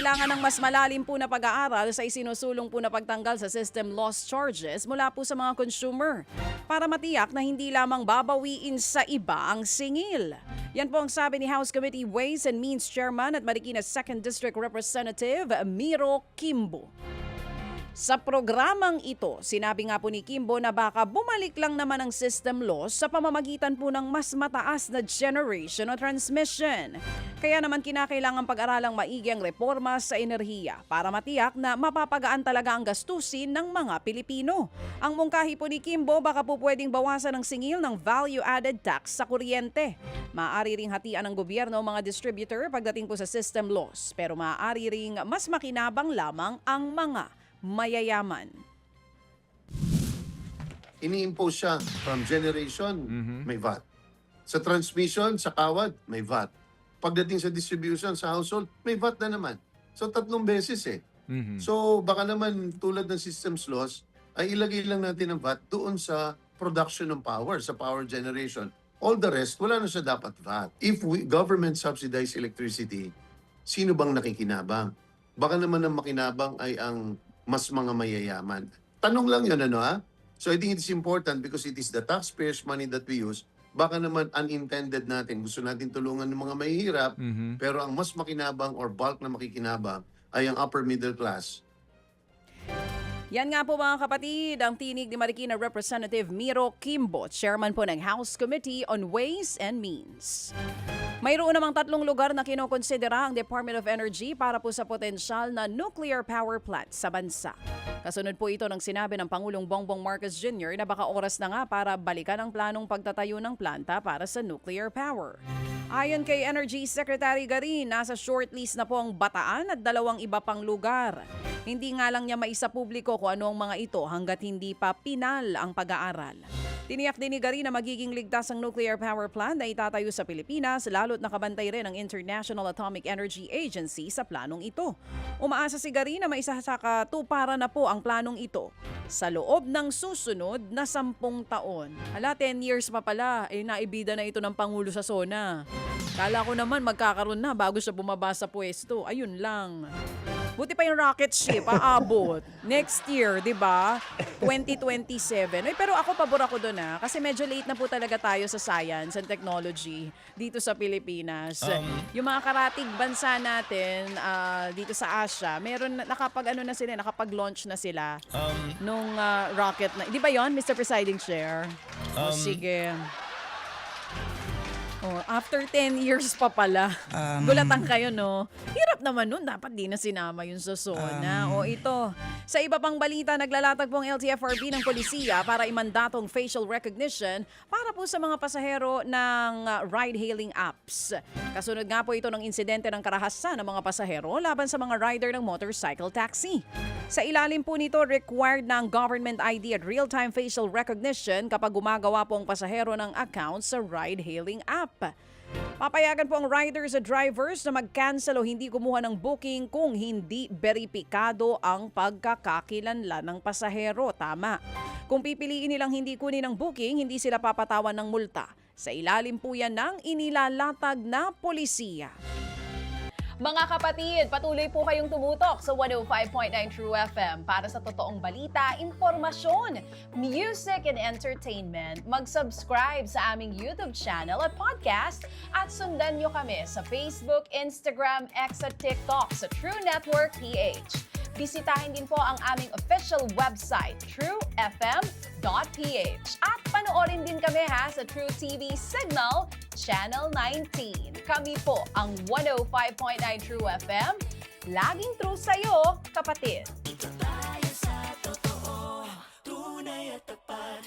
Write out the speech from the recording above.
kinakailangan ng mas malalim po na pag-aaral sa isinusulong po na pagtanggal sa system loss charges mula po sa mga consumer para matiyak na hindi lamang babawiin sa iba ang singil. Yan po ang sabi ni House Committee Ways and Means Chairman at Marikina 2nd District Representative Miro Kimbo. Sa programang ito, sinabi nga po ni Kimbo na baka bumalik lang naman ang system loss sa pamamagitan po ng mas mataas na generation o transmission. Kaya naman kinakailangan pag-aralang maigi ang reforma sa enerhiya para matiyak na mapapagaan talaga ang gastusin ng mga Pilipino. Ang mungkahi po ni Kimbo, baka po pwedeng bawasan ang singil ng value-added tax sa kuryente. Maaari ring hatian ng gobyerno ang mga distributor pagdating po sa system loss, pero maaari ring mas makinabang lamang ang mga mayayaman. Ini-impose siya from generation, may VAT. Sa transmission, sa kawad, may VAT. Pagdating sa distribution, sa household, may VAT na naman. So, 3 beses eh. So, baka naman tulad ng systems loss, ay ilagay lang natin ang VAT doon sa production ng power, sa power generation. All the rest, wala na siya dapat VAT. If government subsidize electricity, sino bang nakikinabang? Baka naman ang makinabang ay ang mas mga mayayaman. Tanong lang yun, ano ha? So I think it's important because it is the taxpayers' money that we use. Baka naman unintended natin. Gusto natin tulungan ng mga mahihirap, pero ang mas makinabang or bulk na makikinabang ay ang upper middle class. Yan nga po mga kapatid, ang tinig ni Marikina Representative Miro Kimbo, chairman po ng House Committee on Ways and Means. Mayroon namang 3 lugar na kinokonsidera ang Department of Energy para po sa potensyal na nuclear power plant sa bansa. Kasunod po ito ng sinabi ng Pangulong Bongbong Marcos Jr. na baka oras na nga para balikan ang planong pagtatayo ng planta para sa nuclear power. Ayon kay Energy Secretary Garin, nasa shortlist na po ang Bataan at 2 iba pang lugar. Hindi nga lang niya maisapubliko kung ano ang mga ito hanggat hindi pa pinal ang pag-aaral. Tiniyak din ni Garin na magiging ligtas ang nuclear power plant na itatayo sa Pilipinas, lalo't nakabantay rin ang International Atomic Energy Agency sa planong ito. Umaasa si Garin na maisasakatuparan na po ang planong ito sa loob ng susunod na 10 taon. Hala, 10 years pa pala, naibida na ito ng Pangulo sa SONA. Kala ko naman magkakaroon na bago siya bumaba sa pwesto. Ayun lang. Buti pa yung rocket ship, aabot. Next year, di ba? 2027. Ay, pero ako, pabor ako doon kasi medyo late na po talaga tayo sa science and technology dito sa Pilipinas. Yung mga karatig bansa natin dito sa Asia, meron nakapag-launch na sila nung rocket na. Di ba yon, Mr. Presiding Chair? Sige. After 10 years pa pala. Gulatan kayo, no? Hirap naman nun. Dapat di na sinama yun sa SONA. Ito. Sa iba pang balita, naglalatag po ang LTFRB ng polisiya para imandatong facial recognition para po sa mga pasahero ng ride-hailing apps. Kasunod nga po ito ng insidente ng karahasan ng mga pasahero laban sa mga rider ng motorcycle taxi. Sa ilalim po nito, required ng government ID at real-time facial recognition kapag gumagawa po ang pasahero ng account sa ride-hailing app. Papayagan po ang riders at drivers na mag-cancel o hindi kumuha ng booking kung hindi beripikado ang pagkakakilanlan ng pasahero. Tama. Kung pipiliin nilang hindi kunin ang booking, hindi sila papatawan ng multa. Sa ilalim po yan ng inilalatag na polisiya. Mga kapatid, patuloy po kayong tumutok sa 105.9 True FM para sa totoong balita, informasyon, music and entertainment. Mag-subscribe sa aming YouTube channel at podcast at sundan nyo kami sa Facebook, Instagram, X at TikTok sa True Network PH. Bisitahin din po ang aming official website, truefm.ph. At panoorin din kami sa True TV Signal, Channel 19. Kami po ang 105.9 True FM. Laging true sa'yo, kapatid.